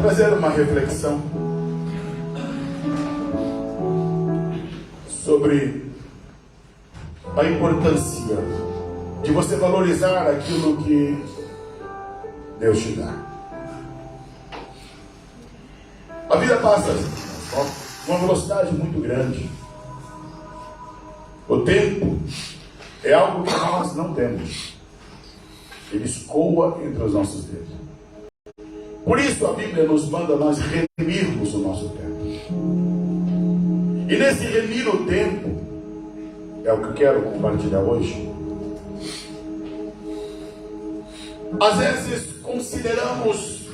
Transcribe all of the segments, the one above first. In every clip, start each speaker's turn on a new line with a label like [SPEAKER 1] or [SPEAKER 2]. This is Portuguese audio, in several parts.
[SPEAKER 1] trazer uma reflexão sobre a importância de você valorizar aquilo que Deus te dá. A vida passa com uma velocidade muito grande. O tempo é algo que nós não temos. Ele escoa entre os nossos dedos. Por isso a Bíblia nos manda nós remirmos o nosso tempo. E nesse remir o tempo, é o que eu quero compartilhar hoje. Às vezes consideramos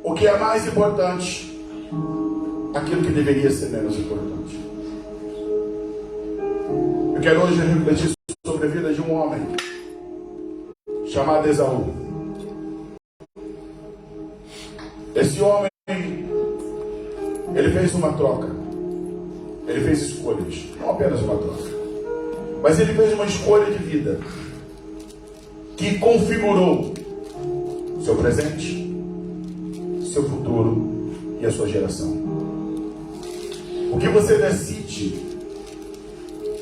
[SPEAKER 1] o que é mais importante, aquilo que deveria ser menos importante. Eu quero hoje refletir sobre a vida de um homem chamado Esaú. Esse homem, ele fez uma troca. Ele fez escolhas, não apenas uma troca, mas ele fez uma escolha de vida que configurou seu presente, seu futuro e a sua geração. O que você decide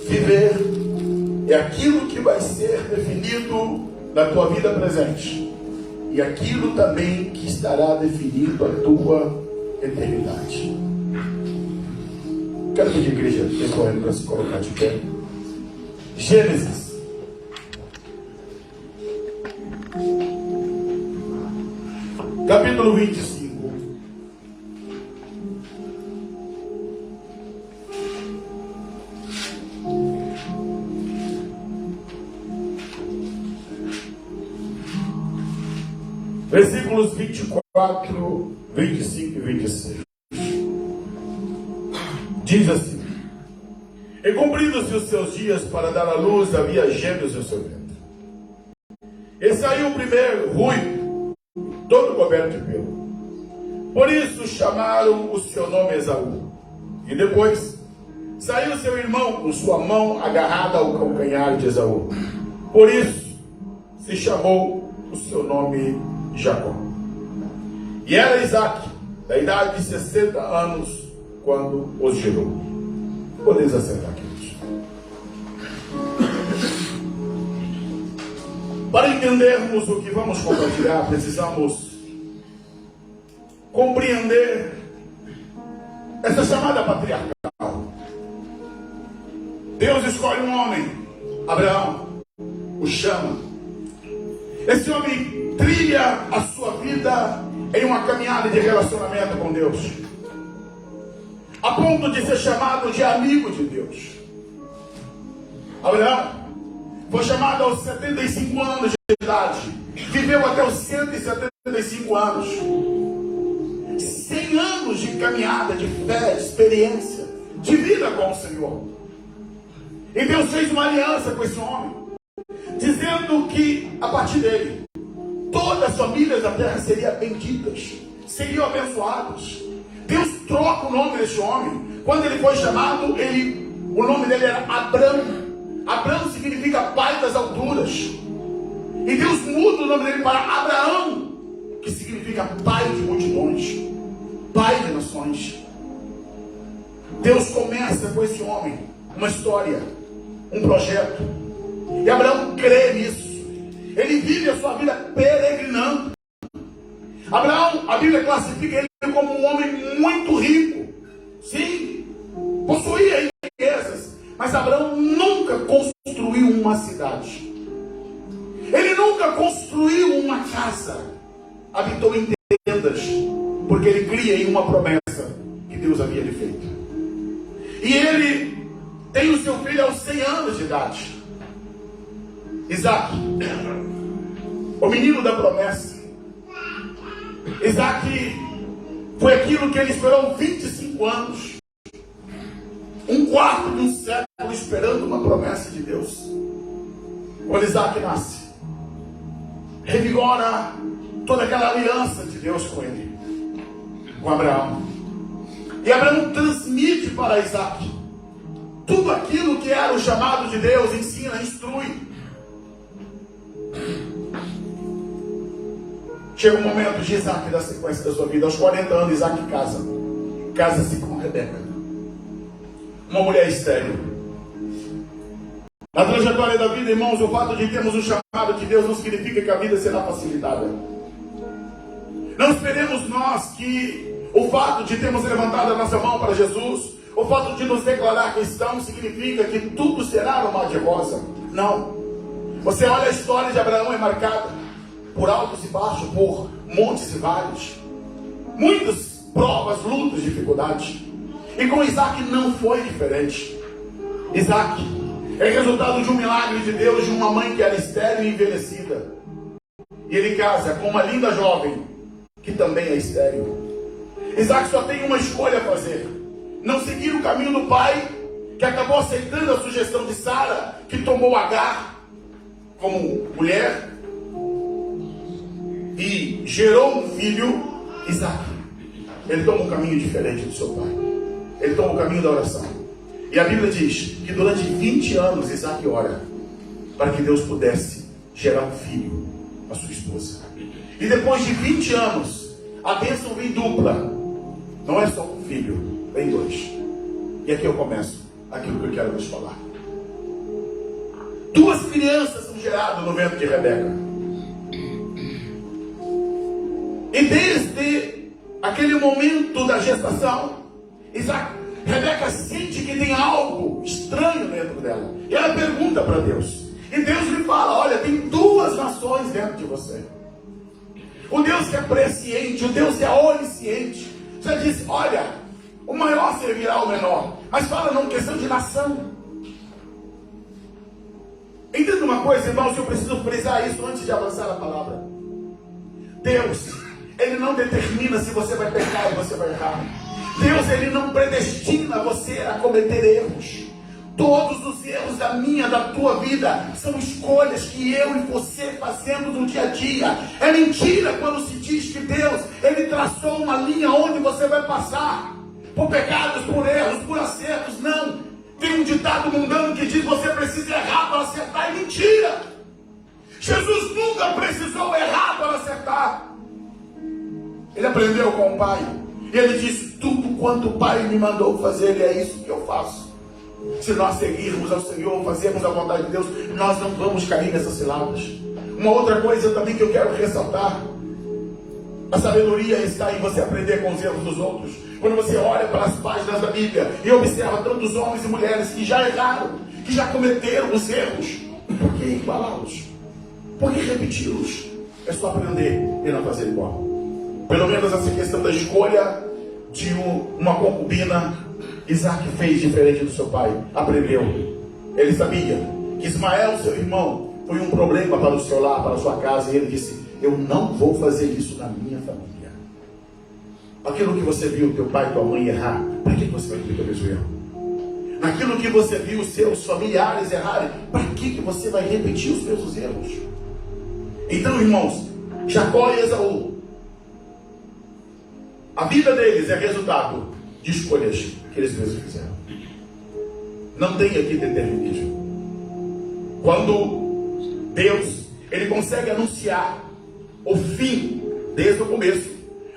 [SPEAKER 1] viver é aquilo que vai ser definido na tua vida presente e aquilo também que estará definido a tua eternidade. Quero pedir a igreja, vem correndo para se colocar de pé. Gênesis. Capítulo 25. Versículos 24, 25 e 26. Diz assim: e cumpridos-se os seus dias para dar à luz, havia gêmeos no seu ventre. E saiu o primeiro ruivo, todo coberto de pelo. Por isso chamaram o seu nome Esaú. E depois saiu seu irmão com sua mão agarrada ao calcanhar de Esaú. Por isso se chamou o seu nome Jacó. E era Isaque, da idade de 60 anos, quando os gerou. Podemos assentar aqui. Para entendermos o que vamos compartilhar, precisamos compreender essa chamada patriarcal. Deus escolhe um homem, Abraão, o chama. Esse homem trilha a sua vida em uma caminhada de relacionamento com Deus, a ponto de ser chamado de amigo de Deus. Abraão foi chamado aos 75 anos de idade, viveu até os 175 anos, 100 anos de caminhada, de fé, de experiência, de vida com o Senhor. E Deus fez uma aliança com esse homem, dizendo que a partir dele todas as famílias da terra seriam benditas, seriam abençoadas. Deus troca o nome desse homem. Quando ele foi chamado, o nome dele era Abrão. Abrão significa pai das alturas. E Deus muda o nome dele para Abraão, que significa pai de multidões, pai de nações. Deus começa com esse homem uma história, um projeto. E Abraão crê nisso. Ele vive a sua vida peregrinando. Abraão, a Bíblia classifica ele como um homem muito rico. Sim, possuía riquezas. Mas Abraão nunca construiu uma cidade. Ele nunca construiu uma casa. Habitou em tendas, porque ele cria em uma promessa que Deus havia lhe feito. E ele tem o seu filho aos 100 anos de idade, Isaque, o menino da promessa. Isaque foi aquilo que ele esperou 25 anos, um quarto de um século esperando uma promessa de Deus. Quando Isaque nasce, revigora toda aquela aliança de Deus com ele, com Abraão. E Abraão transmite para Isaque tudo aquilo que era o chamado de Deus, ensina, instrui. Chega o momento de Isaac dar sequência da sua vida. Aos 40 anos, Isaac casa-se com Rebeca, uma mulher estéril. Na trajetória da vida, irmãos, o fato de termos um chamado de Deus não significa que a vida será facilitada. Não esperemos nós que o fato de termos levantado a nossa mão para Jesus, o fato de nos declarar cristãos, significa que tudo será no mar de rosa. Não. Você olha a história de Abraão, é marcada por altos e baixos, por montes e vales, muitas provas, lutas, dificuldades. E com Isaac não foi diferente. Isaac é resultado de um milagre de Deus, de uma mãe que era estéril e envelhecida. E ele casa com uma linda jovem que também é estéril. Isaac só tem uma escolha a fazer: não seguir o caminho do pai, que acabou aceitando a sugestão de Sara, que tomou Agar como mulher e gerou um filho, Isaac. Ele toma um caminho diferente do seu pai. Ele toma o caminho da oração. E a Bíblia diz que durante 20 anos Isaac ora para que Deus pudesse gerar um filho à sua esposa. E depois de 20 anos, a bênção vem dupla. Não é só um filho, vem dois. E aqui eu começo aquilo que eu quero vos falar. Duas crianças são geradas no ventre de Rebeca. E desde aquele momento da gestação, Rebeca sente que tem algo estranho dentro dela. E ela pergunta para Deus. E Deus lhe fala: olha, tem duas nações dentro de você. O Deus que é presciente, o Deus que é onisciente, já disse: olha, o maior servirá ao menor. Mas fala numa questão de nação. Entenda uma coisa, irmãos, eu preciso frisar isso antes de avançar a palavra. Deus, Ele não determina se você vai pecar ou você vai errar. Deus, Ele não predestina você a cometer erros. Todos os erros da minha, da tua vida, são escolhas que eu e você fazemos no dia a dia. É mentira quando se diz que Deus, Ele traçou uma linha onde você vai passar, por pecados, por erros, por acertos. Não. Tem um ditado mundano que diz: você precisa errar para acertar. É mentira. Jesus nunca precisou errar para acertar. Ele aprendeu com o Pai. E Ele disse: tudo quanto o Pai me mandou fazer, é isso que eu faço. Se nós seguirmos ao Senhor, fazermos a vontade de Deus, nós não vamos cair nessas ciladas. Uma outra coisa também que eu quero ressaltar: a sabedoria está em você aprender com os erros dos outros. Quando você olha para as páginas da Bíblia e observa tantos homens e mulheres que já erraram, que já cometeram os erros, por que igualá-los? Por que repeti-los? É só aprender e não fazer igual. Pelo menos essa questão da escolha de uma concubina, Isaac fez diferente do seu pai. Aprendeu. Ele sabia que Ismael, seu irmão, foi um problema para o seu lar, para a sua casa. E ele disse: eu não vou fazer isso na minha família. Aquilo que você viu teu pai e tua mãe errar, para que você vai repetir o mesmo erro? Naquilo que você viu seus familiares errarem, para que você vai repetir os mesmos erros? Então, irmãos, Jacó e Esaú, a vida deles é resultado de escolhas que eles mesmos fizeram. Não tem aqui determinismo. Quando Deus, Ele consegue anunciar o fim desde o começo,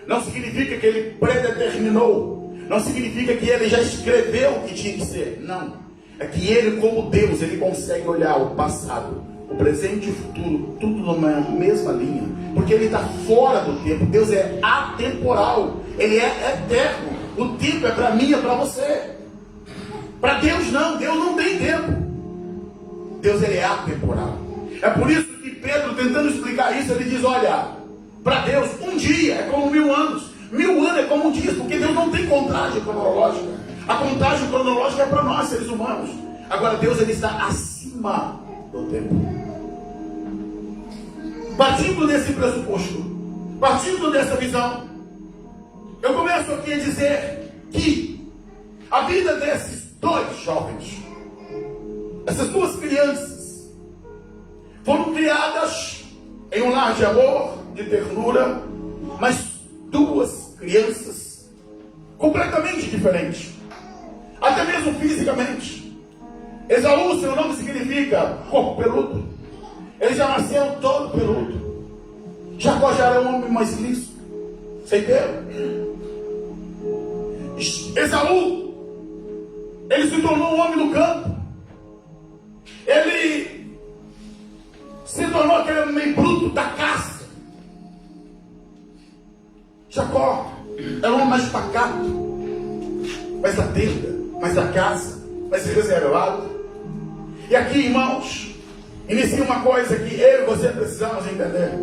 [SPEAKER 1] não significa que Ele predeterminou, não significa que Ele já escreveu o que tinha que ser. Não, é que Ele, como Deus, Ele consegue olhar o passado, o presente e o futuro, tudo numa mesma linha, porque Ele está fora do tempo. Deus é atemporal, Ele é eterno. O tempo é para mim, é para você. Para Deus não tem tempo. Deus, Ele é atemporal. É por isso que Pedro, tentando explicar isso, ele diz: olha, para Deus um dia é como 1000 anos. 1000 anos é como um dia, porque Deus não tem contagem cronológica. A contagem cronológica é para nós, seres humanos. Agora Deus, Ele está acima do tempo. Partindo desse pressuposto, partindo dessa visão, eu começo aqui a dizer que a vida desses dois jovens, essas duas crianças, foram criadas em um lar de amor, de ternura, mas duas crianças completamente diferentes, até mesmo fisicamente. Esaú, seu nome significa corpo peludo. Ele já nasceu todo peludo. Jacó já era um homem mais liso, certeiro. Esaú, ele se tornou um homem do campo. Ele se tornou aquele meio bruto da caça. Jacó era um homem mais pacato, mais da tenda, mais da caça, mais reservado. E aqui, irmãos, inicia uma coisa que eu e você precisamos entender.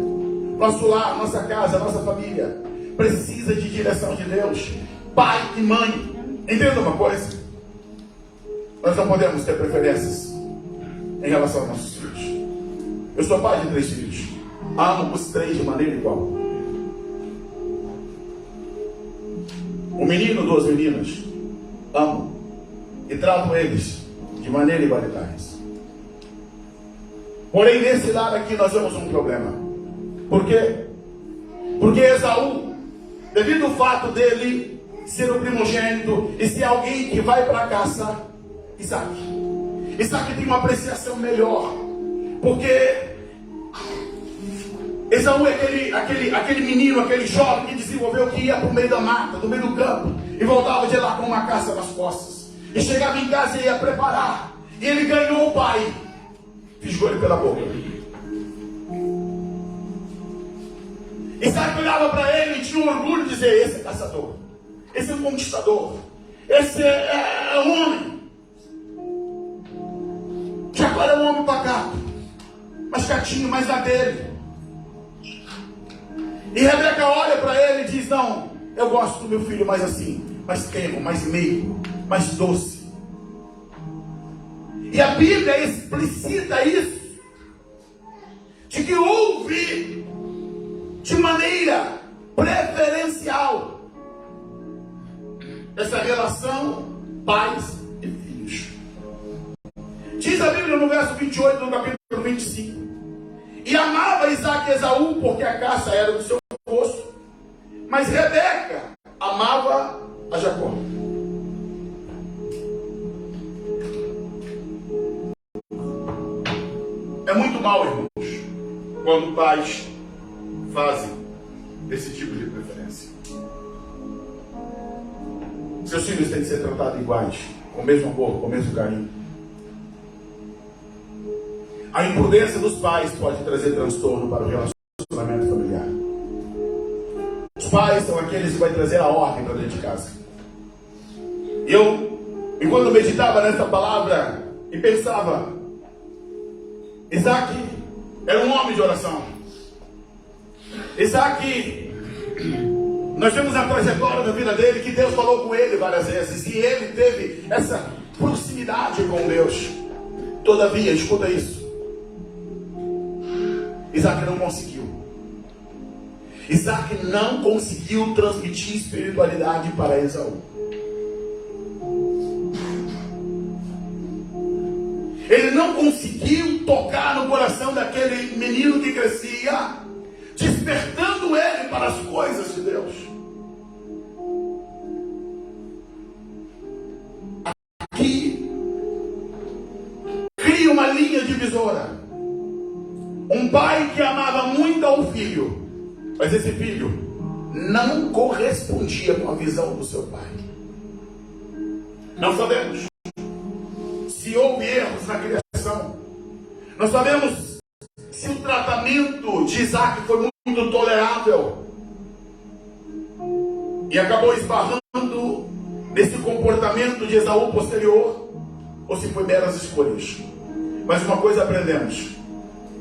[SPEAKER 1] Nosso lar, nossa casa, nossa família precisa de direção de Deus. Pai e mãe, entenda uma coisa: nós não podemos ter preferências em relação aos nossos filhos. Eu sou pai de 3 filhos, amo os 3 de maneira igual. Um menino, 2 meninas, amo e trato eles de maneira igualitária. Porém, nesse lado aqui nós temos um problema. Por quê? Porque Esaú, devido ao fato dele ser o primogênito e ser alguém que vai para a caça, Isaac tem uma apreciação melhor. Porque Esaú é aquele menino, aquele jovem que desenvolveu, que ia para o meio da mata, no meio do campo, e voltava de lá com uma caça nas costas. E chegava em casa e ia preparar. E ele ganhou o pai. Fisgou ele pela boca. Isaac olhava para ele e tinha um orgulho de dizer: esse é caçador, esse é um conquistador, esse é um homem. Jacó era um homem pacato, mais quietinho, mais na dele. E Rebeca olha para ele e diz: não, eu gosto do meu filho mais assim, mais terno, mais meigo, mais doce. E a Bíblia explicita isso, de que houve de maneira preferencial essa relação pais e filhos. Diz a Bíblia no verso 28 do capítulo 25: e amava Isaac e Esaú porque a caça era do seu gosto, mas Rebeca amava a Jacó. É muito mal, irmãos, quando pais fazem esse tipo de preferência. Seus filhos têm que ser tratados iguais, com o mesmo amor, com o mesmo carinho. A imprudência dos pais pode trazer transtorno para o relacionamento familiar. Os pais são aqueles que vão trazer a ordem para dentro de casa. Eu, enquanto meditava nessa palavra e pensava, Isaac era um homem de oração. Isaac, nós temos a trajetória da vida dele, que Deus falou com ele várias vezes, e ele teve essa proximidade com Deus. Todavia, escuta isso, Isaac não conseguiu. Isaac não conseguiu transmitir espiritualidade para Esaú. Ele não conseguiu tocar no coração daquele menino que crescia, despertando ele para as coisas de Deus. Aqui cria uma linha divisora. Um pai que amava muito ao filho, mas esse filho não correspondia com a visão do seu pai. Não sabemos se houve erros na criação. Não sabemos se o tratamento de Isaac foi muito tolerável e acabou esbarrando nesse comportamento de Esaú posterior, ou se foi meras escolhas. Mas uma coisa aprendemos: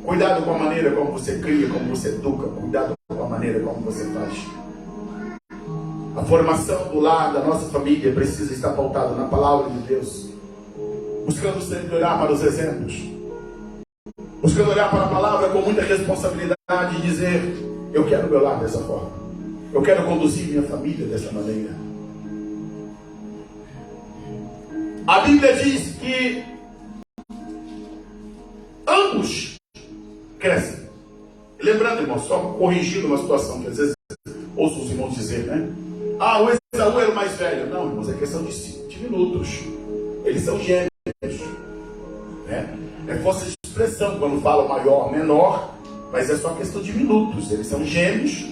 [SPEAKER 1] cuidado com a maneira como você cria, como você educa. Cuidado com a maneira como você faz. A formação do lar, da nossa família, precisa estar pautada na palavra de Deus, buscando sempre olhar para os exemplos, buscando olhar para a palavra com muita responsabilidade e dizer: eu quero meu lar dessa forma, eu quero conduzir minha família dessa maneira. A Bíblia diz que ambos crescem. Lembrando, irmão, só corrigindo uma situação que às vezes ouço os irmãos dizer, né? Ah, o Esaú era o mais velho. Não, irmãos, é questão de minutos. Eles são gêmeos, né? É força de expressão quando fala maior, menor, mas é só questão de minutos. Eles são gêmeos,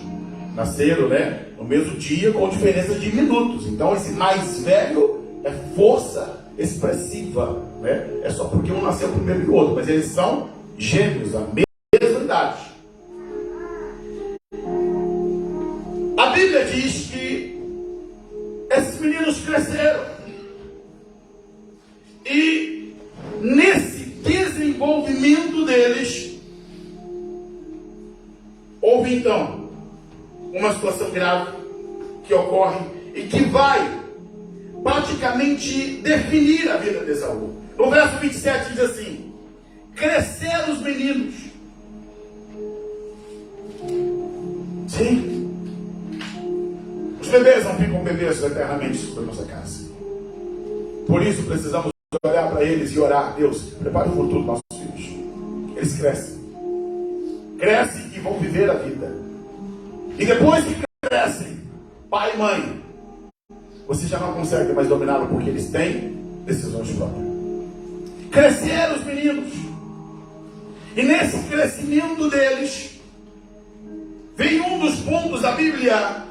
[SPEAKER 1] nasceram, né, no mesmo dia, com diferença de minutos. Então esse mais velho é força expressiva, né? É só porque um nasceu primeiro que o outro, mas eles são gêmeos, a mesma idade. A Bíblia diz que esses meninos cresceram e nesse desenvolvimento deles houve então uma situação grave que ocorre e que vai praticamente definir a vida de Esaú. No verso 27 diz assim: cresceram os meninos. Sim. Os bebês não ficam bebês eternamente sobre a nossa casa. Por isso precisamos olhar para eles e orar: Deus, prepare o futuro dos nossos filhos. Eles crescem. Crescem e vão viver a vida. E depois que crescem, pai e mãe, você já não consegue mais dominá-lo, porque eles têm decisões próprias. Cresceram os meninos. E nesse crescimento deles, vem um dos pontos da Bíblia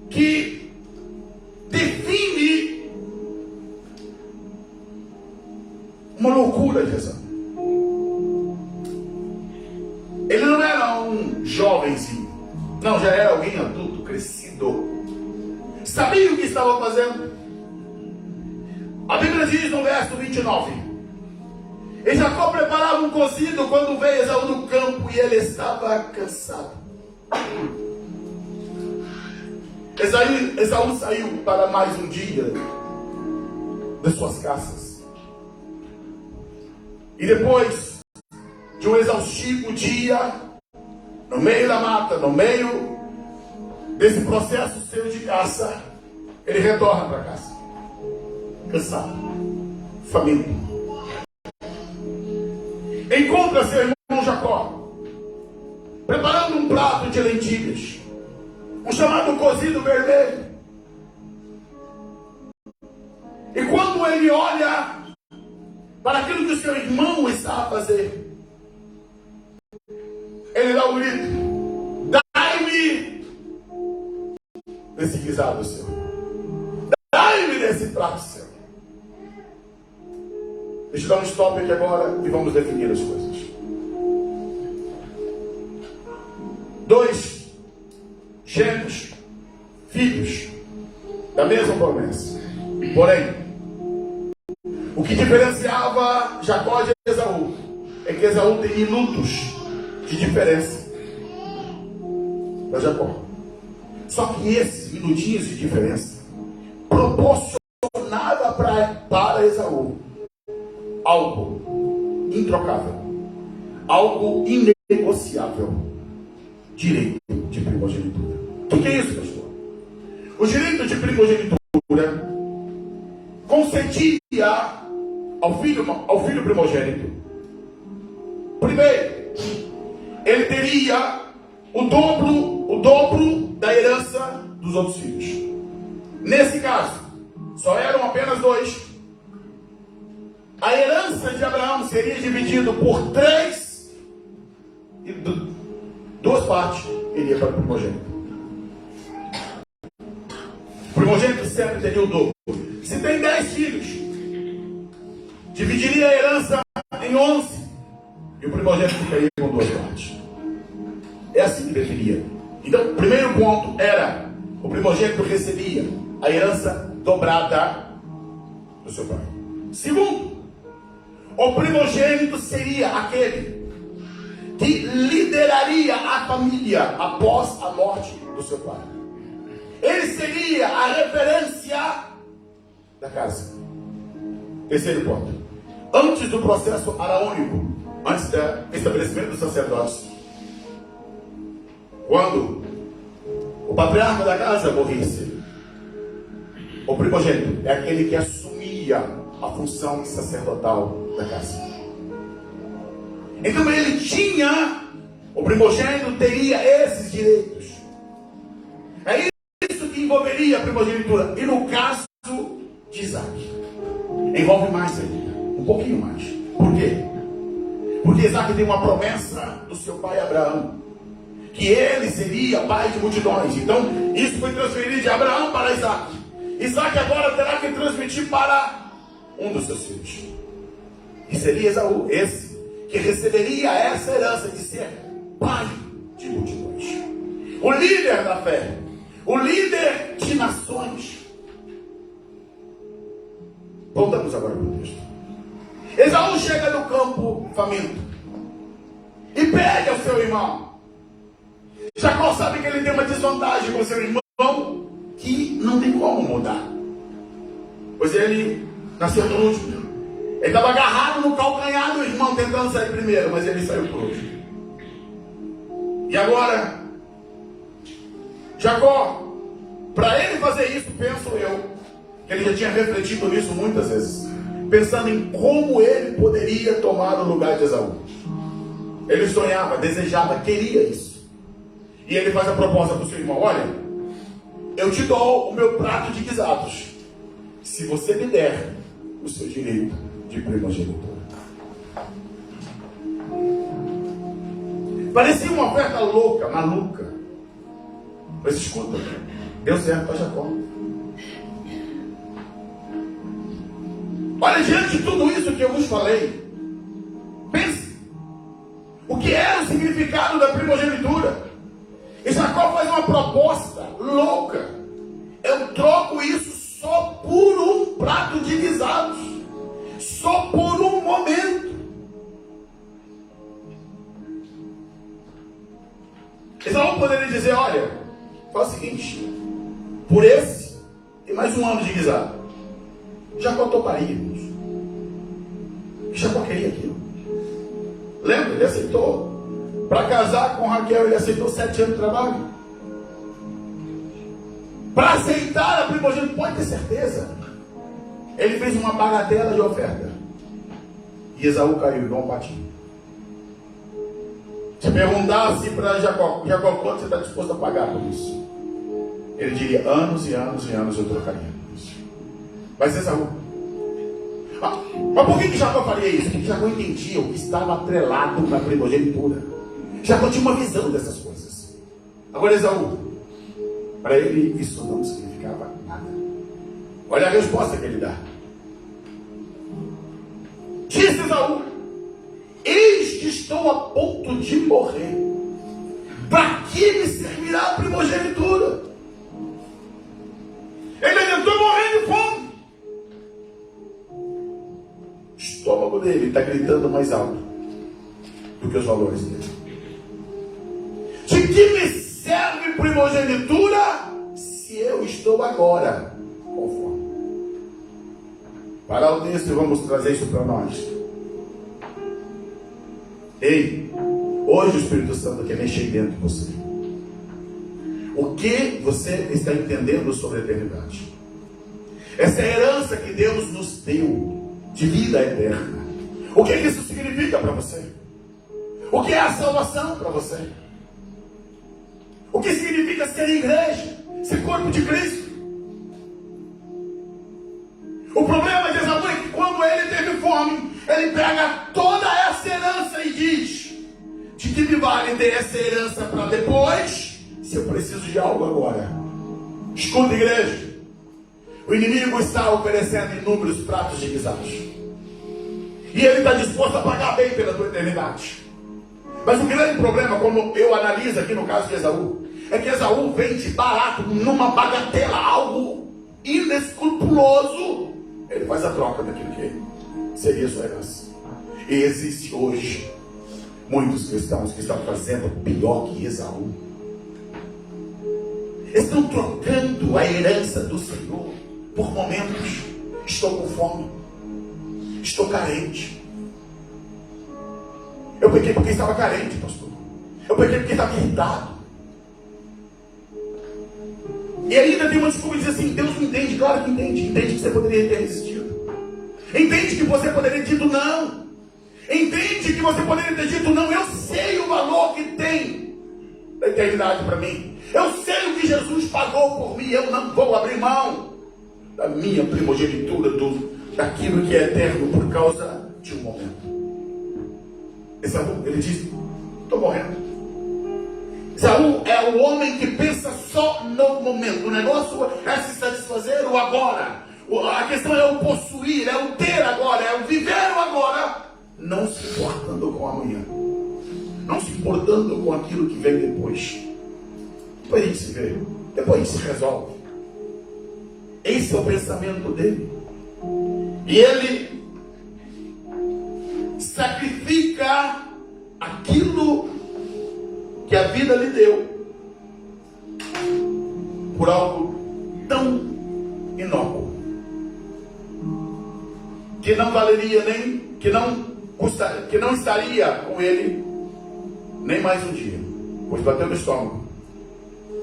[SPEAKER 1] que define uma loucura de Esaú. Ele não era um jovenzinho. Não, já era alguém adulto, crescido. Sabia o que estava fazendo? A Bíblia diz no verso 29: e Jacó preparava um cozido quando veio Esaú do campo e ele estava cansado. Esaú saiu para mais um dia das suas caças. E depois de um exaustivo dia, no meio da mata, no meio desse processo seu de caça, ele retorna para casa, cansado, faminto. Encontra seu irmão Jacó preparando um prato de lentilhas, um chamado cozido vermelho. E quando ele olha para aquilo que o seu irmão está a fazer, ele dá um grito: dai-me desse guisado seu, dai-me desse prato seu. Deixa eu dar um stop aqui agora e vamos definir as coisas. 2 gêmeos, filhos da mesma promessa. Porém, o que diferenciava Jacó de Esaú é que Esaú tem minutos de diferença da Jacó. Só que esses minutinhos de diferença proporcionava para Esaú algo introcável, algo inegociável: direito de primogenitura. O que é isso, pastor? O direito de primogenitura concedia ao filho primogênito, primeiro, ele teria o dobro da herança dos outros filhos. Nesse caso, só eram apenas 2. A herança de Abraão seria dividida por 3 e 2 partes iria para o primogênito. O primogênito sempre teria o dobro. Se tem 10 filhos, dividiria a herança em 11 e o primogênito ficaria com 2 partes. É assim que definia. Então, o primeiro ponto era: o primogênito recebia a herança dobrada do seu pai. Segundo, o primogênito seria aquele que lideraria a família após a morte do seu pai. Ele seria a referência da casa. Terceiro ponto: antes do processo araônico, antes do estabelecimento dos sacerdotes, quando o patriarca da casa morresse, o primogênito é aquele que assumia a função sacerdotal da casa. Então ele tinha, o primogênito teria esses direitos. É isso que envolveria a primogenitura. E no caso de Isaac, envolve mais ainda, um pouquinho mais. Por quê? Porque Isaac tem uma promessa do seu pai Abraão, que ele seria pai de multidões. Então isso foi transferido de Abraão para Isaac. Isaac agora terá que transmitir para um dos seus filhos, que seria Esaú, esse que receberia essa herança de ser pai de multidões, o líder da fé, o líder de nações. Voltamos agora para o texto. Esaú chega no campo faminto e pede ao seu irmão. Jacó sabe que ele tem uma desvantagem com seu irmão que não tem como mudar, pois ele nasceu por último. Ele estava agarrado no calcanhar do irmão tentando sair primeiro, mas ele saiu por último. E agora Jacó, para ele fazer isso, penso eu, que ele já tinha refletido nisso muitas vezes, pensando em como ele poderia tomar o lugar de Esaú. Ele sonhava, desejava, queria isso. E ele faz a proposta para o seu irmão: olha, eu te dou o meu prato de guisados, se você me der o seu direito de primogenitura. Parecia uma oferta louca, maluca. Mas escuta, deu certo para Jacó. Olha, diante de tudo isso que eu vos falei, pense o que era o significado da primogenitura. E Jacó faz uma proposta louca: eu troco isso só por um prato de guisados, só por um momento. Esaú poderia dizer: olha, faz o seguinte, por esse e mais um ano de guisado. Jacó toparia, irmãos. Jacó queria aquilo. Lembra? Ele aceitou. Para casar com Raquel, ele aceitou 7 anos de trabalho. Para aceitar a primogênita, pode ter certeza, ele fez uma bagatela de oferta. E Esaú caiu igual um patinho. Se perguntasse para Jacó: Jacó, quanto você está disposto a pagar por isso? Ele diria: anos e anos e anos eu trocaria por isso. Mas Esaú, mas por que Jacó faria isso? Porque Jacó entendia o que estava atrelado na primogenitura. Jacó tinha uma visão dessas coisas. Agora Esaú, para ele isso não significava nada. Olha a resposta que ele dá. Disse Esaú: eis que estou a ponto de morrer, para que me servirá a primogenitura? Ele tentou morrer de fome. O estômago dele está gritando mais alto do que os valores dele. De que me serve primogenitura se eu estou agora com fome? Parar o texto e vamos trazer isso para nós. Ei, hoje o Espírito Santo quer mexer dentro de você. O que você está entendendo sobre a eternidade? Essa herança que Deus nos deu de vida eterna. O que isso significa para você? O que é a salvação para você? O que significa ser igreja, ser corpo de Cristo? O problema de Esaú é que quando ele teve fome, ele pega toda essa herança e diz: de que me vale ter essa herança para depois, se eu preciso de algo agora? Escuta, igreja, o inimigo está oferecendo inúmeros pratos de guisados, e ele está disposto a pagar bem pela tua eternidade. Mas o grande problema, como eu analiso aqui no caso de Esaú, é que Esaú vende barato, numa bagatela, algo inescrupuloso. Ele faz a troca daquilo que seria sua herança. E existe hoje muitos cristãos que estão fazendo pior que Esaú. Estão trocando a herança do Senhor por momentos. Estou com fome, estou carente. Eu pequei porque estava carente, pastor. Eu pequei porque estava irritado. E ainda tem uma desculpa de dizer assim: Deus não entende. Claro que entende. Entende que você poderia ter resistido. Entende que você poderia ter dito não. Entende que você poderia ter dito não. Eu sei o valor que tem da eternidade para mim. Eu sei o que Jesus pagou por mim. Eu não vou abrir mão da minha primogenitura, daquilo que é eterno, por causa de um momento. Ele diz: estou morrendo. Esaú é o homem que pensa só no momento. O negócio é se satisfazer o agora. A questão é o possuir, é o ter agora, é o viver o agora, não se importando com amanhã, não se importando com aquilo que vem depois. Depois a gente se vê, depois a gente se resolve. Esse é o pensamento dele. E ele sacrifica aquilo que a vida lhe deu por algo tão inócuo, que não valeria nem, que não estaria com ele nem mais um dia, pois bateu no estômago.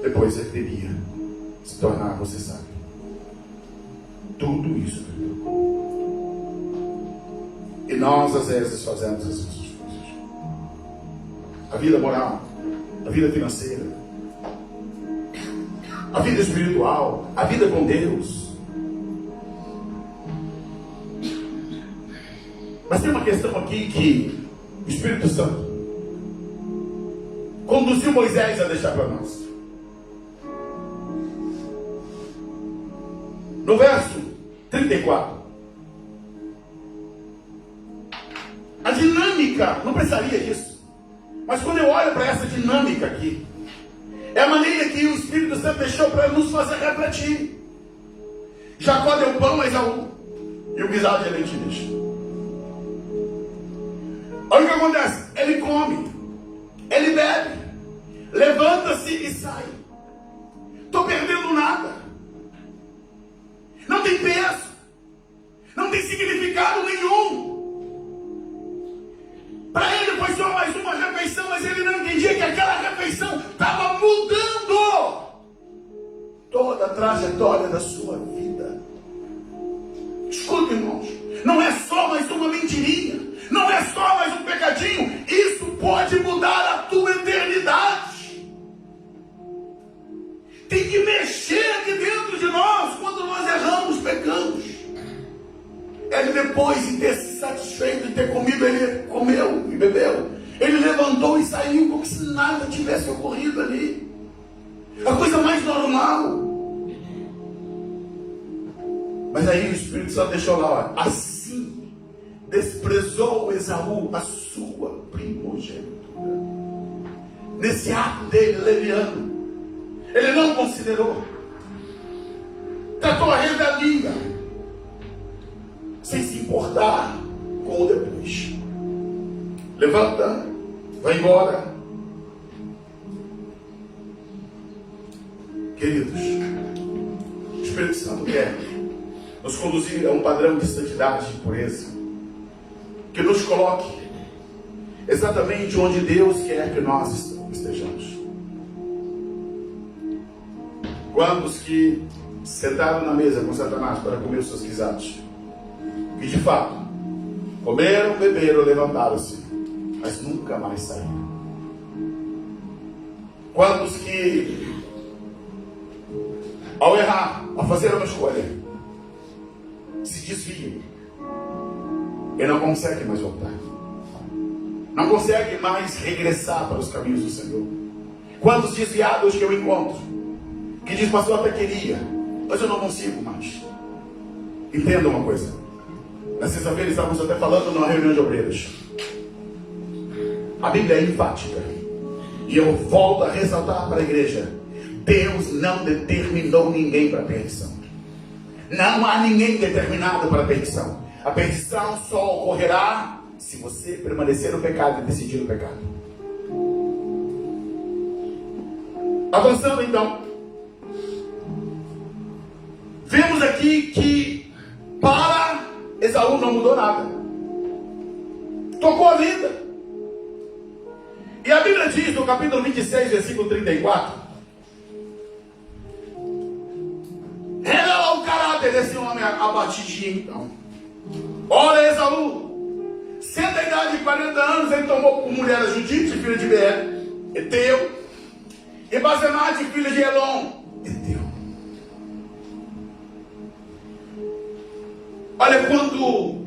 [SPEAKER 1] Depois ele teria se tornar, você sabe, tudo isso. E nós às vezes fazemos essas coisas. A vida moral, a vida financeira, a vida espiritual, a vida com Deus. Mas tem uma questão aqui que o Espírito Santo conduziu Moisés a deixar para nós. No verso 34, a dinâmica, não precisaria disso, mas quando eu olho para essa dinâmica aqui, é a maneira que o Espírito Santo deixou para nos fazer refletir. Jacó deu pão a Esaú e o guisado de lentilhas. Olha o que acontece, ele come, ele bebe, levanta-se e sai. Estou perdendo nada, não tem peso, não tem significado nenhum. Para ele foi só mais uma refeição, mas ele não entendia que aquela refeição estava mudando toda a trajetória da sua vida. Escuta, irmãos, não é só mais uma mentirinha, não é só mais um pecadinho, isso pode mudar a tua eternidade. Tem que mexer aqui dentro de nós quando nós erramos, pecamos. Ele, depois de ter se satisfeito de ter comido, ele comeu e bebeu. Ele levantou e saiu como se nada tivesse ocorrido ali. A coisa mais normal. Mas aí o Espírito Santo deixou lá, ó, assim desprezou Esaú a sua primogenitura. Nesse ato dele, leviano, ele não considerou. Tratou a revelia, sem se importar com o depois. Levanta, vai embora. Queridos, o Espírito Santo quer nos conduzir a um padrão de santidade, de pureza, que nos coloque exatamente onde Deus quer que nós estejamos. Quantos que sentaram na mesa com Satanás para comer os seus guisados, que de fato comeram, beberam, levantaram-se, mas nunca mais saíram? Quantos que, ao errar, ao fazer uma escolha, se desviam e não conseguem mais voltar, não conseguem mais regressar para os caminhos do Senhor? Quantos desviados que eu encontro, que diz, pastor, até queria, mas eu não consigo mais. Entenda uma coisa, na sexta-feira estávamos até falando numa reunião de obreiros. A Bíblia é enfática, e eu volto a ressaltar para a igreja: Deus não determinou ninguém para a perdição. Não há ninguém determinado para a perdição. A perdição só ocorrerá se você permanecer no pecado e decidir o pecado. Avançando então, vemos aqui que para Esaú não mudou nada, tocou a vida. E a Bíblia diz no capítulo 26, versículo 34, revela o caráter desse homem abatidinho. Então, ora, Esaú, sendo a idade de 40 anos, ele tomou por mulher a Judite, filha de Beer, Eteu, e Basemate, filha de Elon, Eteu. Olha, quando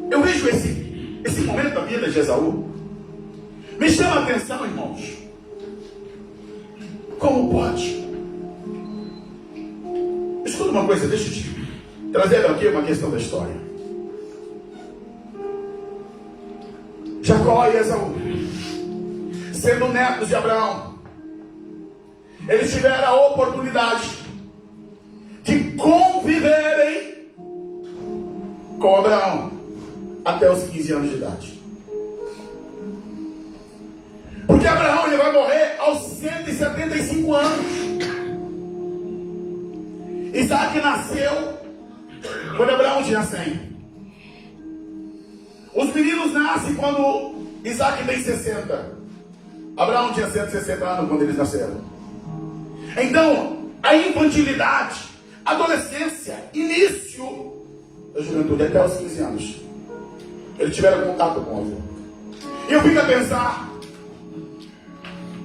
[SPEAKER 1] eu vejo esse momento da vida de Esaú, Me chama a atenção, irmãos. Como pode? Escuta uma coisa, deixa eu te trazer aqui uma questão da história. Jacó e Esaú, sendo netos de Abraão, eles tiveram a oportunidade de conviverem com Abraão até os 15 anos de idade. Porque Abraão ele vai morrer aos 175 anos. Isaac nasceu quando Abraão tinha 100. Os meninos nascem quando Isaac tem 60. Abraão tinha 160 anos quando eles nasceram. Então, a infantilidade, adolescência, início da juventude, até os 15 anos, eles tiveram contato com o avô. E eu fico a pensar,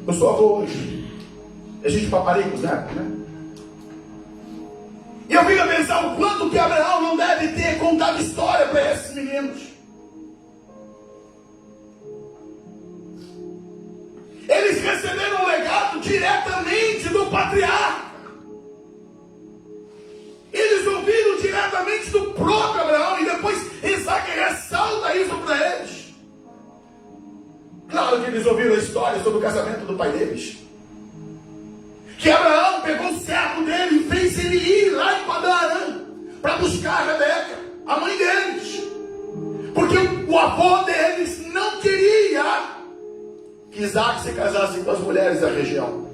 [SPEAKER 1] eu sou avô hoje, a gente paparicos, né? E eu fico a pensar o quanto que Abraão não deve ter contado história para esses meninos. Eles receberam um legado diretamente do patriarca. Eles ouviram diretamente do próprio Abraão. E depois Isaac ressalta isso para eles. Claro que eles ouviram a história sobre o casamento do pai deles. Que Abraão pegou o servo dele e fez ele ir lá em Padã para buscar a Rebeca, a mãe deles. Porque o avô deles não queria que Isaac se casasse com as mulheres da região.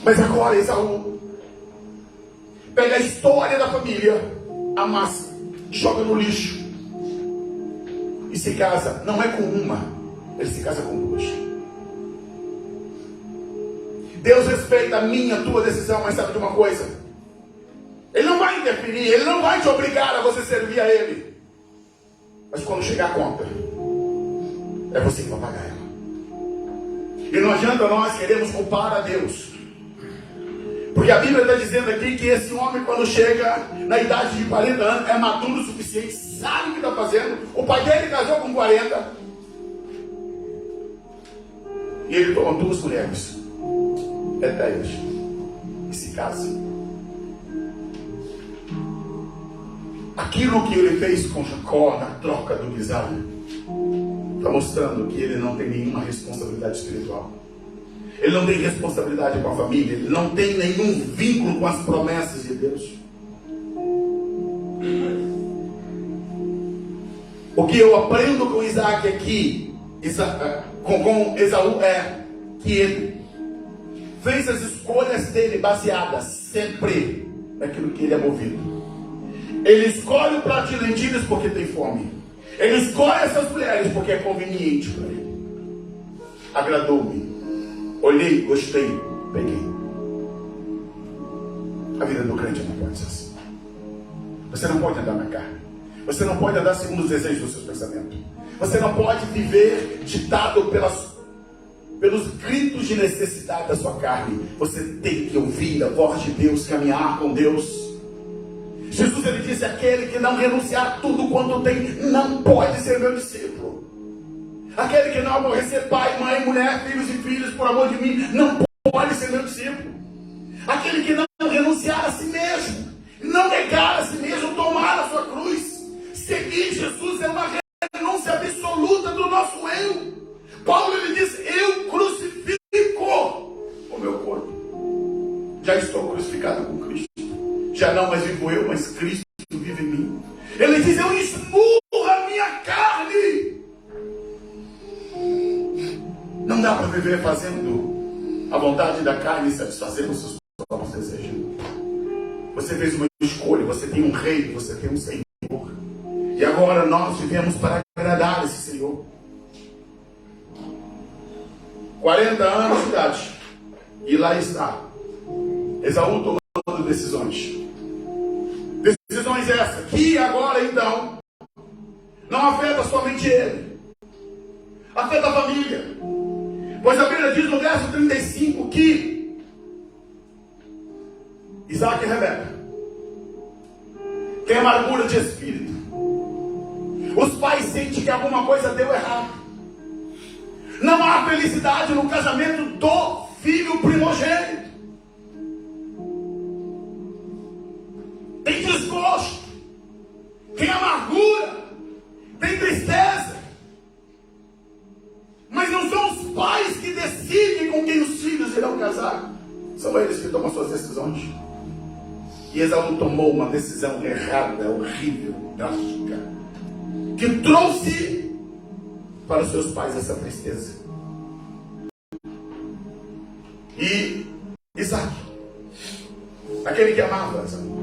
[SPEAKER 1] Mas agora Esaú pega a história da família, amassa, joga no lixo e se casa. Não é com uma, ele se casa com duas. Deus respeita a minha, a tua decisão, mas sabe de uma coisa? Ele não vai interferir, ele não vai te obrigar a você servir a ele. Mas quando chegar a conta, é você que vai pagar ela. E não adianta nós queremos culpar a Deus. Porque a Bíblia está dizendo aqui que esse homem, quando chega na idade de 40 anos, é maduro o suficiente, sabe o que está fazendo. O pai dele casou com 40. E ele toma duas mulheres. É 10. E se casa. Aquilo que ele fez com Jacó na troca do guisado está mostrando que ele não tem nenhuma responsabilidade espiritual. Ele não tem responsabilidade com a família. Ele não tem nenhum vínculo com as promessas de Deus. O que eu aprendo com Isaac aqui, com Esaú, é que ele fez as escolhas dele baseadas sempre naquilo que ele é movido. Ele escolhe o prato de lentilhas porque tem fome. Ele escolhe essas mulheres porque é conveniente para ele. Agradou-me. Olhei, gostei, peguei. A vida do crente não pode ser assim. Você não pode andar na carne. Você não pode andar segundo os desejos dos seus pensamentos. Você não pode viver ditado pelos gritos de necessidade da sua carne. Você tem que ouvir a voz de Deus, caminhar com Deus. Jesus ele disse: aquele que não renunciar a tudo quanto tem, não pode ser meu discípulo. Aquele que não aborrecer pai, mãe, mulher, filhos e filhas por amor de mim, não pode ser meu discípulo. Aquele que não renunciar a si mesmo, não negar a si mesmo, tomar a sua cruz, seguir Jesus é uma renúncia absoluta do nosso eu. Paulo ele diz: eu crucifico o meu corpo. Já estou crucificado com Cristo. Já não mais vivo eu, mas Cristo vive em mim. Ele diz: eu esmurro a minha carne. Não dá para viver fazendo a vontade da carne e satisfazendo os seus próprios desejos. Você fez uma escolha, você tem um rei, você tem um Senhor. E agora nós vivemos para agradar esse Senhor. 40 anos de idade. E lá está Esaú tomando decisões. Decisões essas que agora então não afeta somente ele, afeta a família. Pois a Bíblia diz no verso 35 que Isaac e Rebeca têm amargura de espírito. Os pais sentem que alguma coisa deu errado. Não há felicidade no casamento do filho primogênito. Tem desgosto, tem amargura, tem tristeza. Mas não são os pais que decidem com quem os filhos irão casar. São eles que tomam suas decisões. E Esaú tomou uma decisão errada, horrível, drástica, que trouxe para os seus pais essa tristeza. E Isaac, aquele que amava Esaú,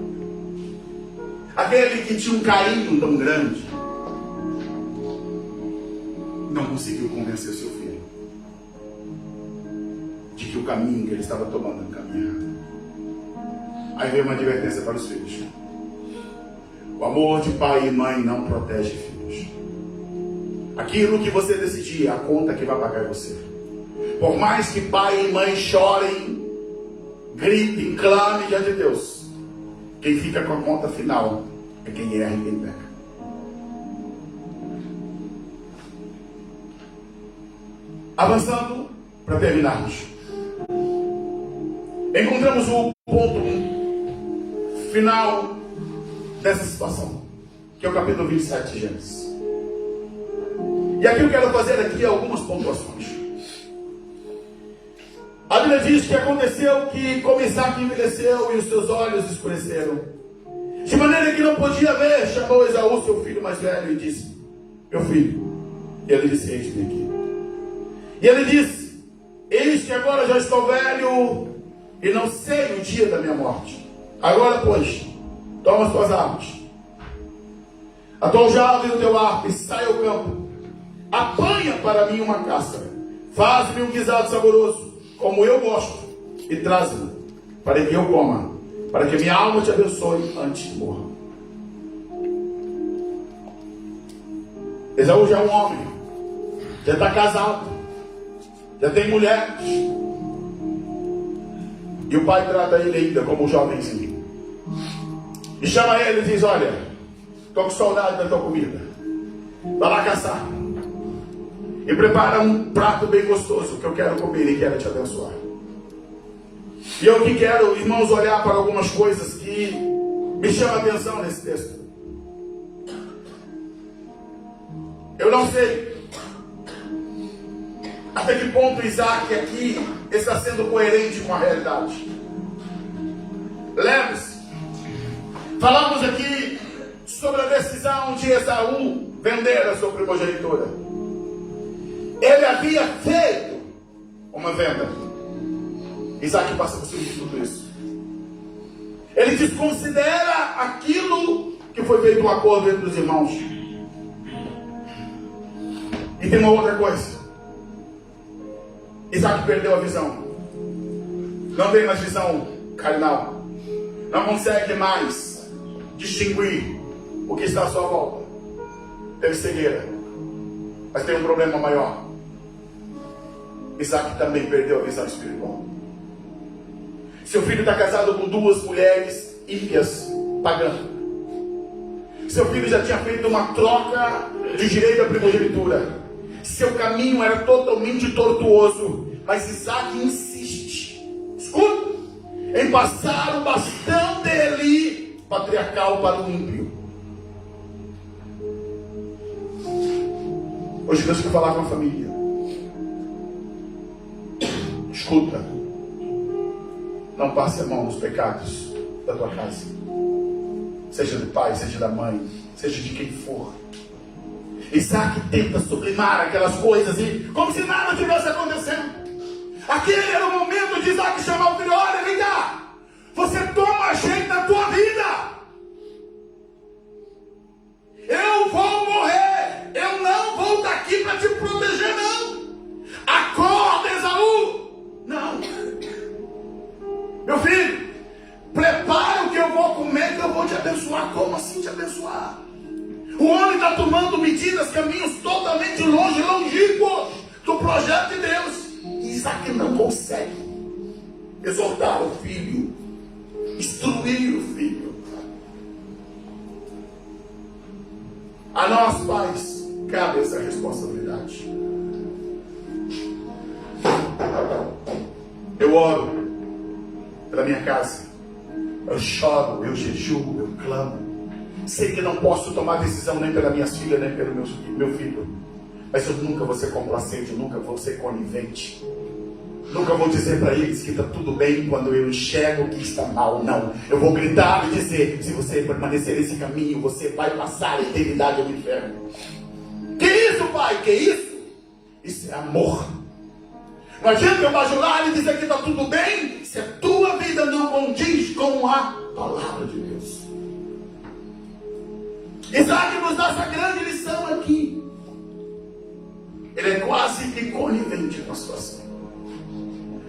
[SPEAKER 1] aquele que tinha um carinho tão grande, não conseguiu convencer seu filho de que o caminho que ele estava tomando era um caminho errado. Aí veio uma advertência para os filhos: o amor de pai e mãe não protege filhos. Aquilo que você decidir, a conta que vai pagar é você. Por mais que pai e mãe chorem, gritem, clamem diante de Deus, quem fica com a conta final é quem erra e quem peca. Avançando para terminarmos, encontramos o ponto final dessa situação, que é o capítulo 27 de Gênesis. E aqui eu quero fazer aqui algumas pontuações. A Bíblia diz que aconteceu que, como Isaac envelheceu e os seus olhos escureceram, de maneira que não podia ver, chamou Esaú, seu filho mais velho, e disse: meu filho. E ele disse: eis-me aqui. E ele disse: eis que agora já estou velho e não sei o dia da minha morte. Agora, pois, toma as tuas armas, a tua aljava e o teu arco, e sai ao campo. Apanha para mim uma caça, faz-me um guisado saboroso, como eu gosto, e traz-me, para que eu coma, para que minha alma te abençoe antes de morrer. Esaú já é um homem, já está casado, já tem mulheres, e o pai trata ele ainda como um jovenzinho, e chama ele e diz: olha, estou com saudade da tua comida, vai lá caçar, e prepara um prato bem gostoso que eu quero comer e quero te abençoar. E eu que quero, irmãos, olhar para algumas coisas que me chamam a atenção nesse texto. Eu não sei até que ponto Isaac aqui está sendo coerente com a realidade. Lembre-se, falamos aqui sobre a decisão de Esaú vender a sua primogenitura. Ele havia feito uma venda. Isaac passa por cima de tudo isso. Ele desconsidera aquilo que foi feito um acordo entre os irmãos. E tem uma outra coisa. Isaac perdeu a visão. Não tem mais visão carnal. Não consegue mais distinguir o que está à sua volta. Teve cegueira. Mas tem um problema maior. Isaac também perdeu a visão espiritual. Seu filho está casado com duas mulheres ímpias, pagãs. Seu filho já tinha feito uma troca de direito à primogenitura. Seu caminho era totalmente tortuoso. Mas Isaac insiste, escuta, em passar o bastão dele patriarcal para o ímpio. Hoje Deus quer falar com a família. Escuta, não passe a mão nos pecados da tua casa, seja do pai, seja da mãe, seja de quem for. Isaac tenta sublimar aquelas coisas e como se nada tivesse acontecendo. Aquele era o momento de Isaac chamar o filho: olha, vem cá, você toma jeito da tua vida. Eu vou morrer, eu não vou estar aqui para te proteger, não. Acorda, Esaú. Não. Meu filho, prepara o que eu vou comer, que eu vou te abençoar. Como assim te abençoar? O homem está tomando medidas, caminhos totalmente longínquos do projeto de Deus. Isaac não consegue exortar o filho, instruir o filho. A nós, pais, cabe essa responsabilidade. Eu oro pela minha casa, eu choro, eu jejuo, eu clamo. Sei que não posso tomar decisão nem pela minha filha, nem pelo meu filho, mas eu nunca vou ser complacente, eu nunca vou ser conivente. Nunca vou dizer para eles que está tudo bem quando eu enxergo que está mal. Não, eu vou gritar e dizer: se você permanecer nesse caminho, você vai passar a eternidade ao inferno. Que isso, pai? Que isso? Isso é amor. Não adianta eu bajular e dizer que está tudo bem se a tua vida não condiz com a palavra de Deus. Isaac nos dá essa grande lição aqui. Ele é quase que conivente com a situação.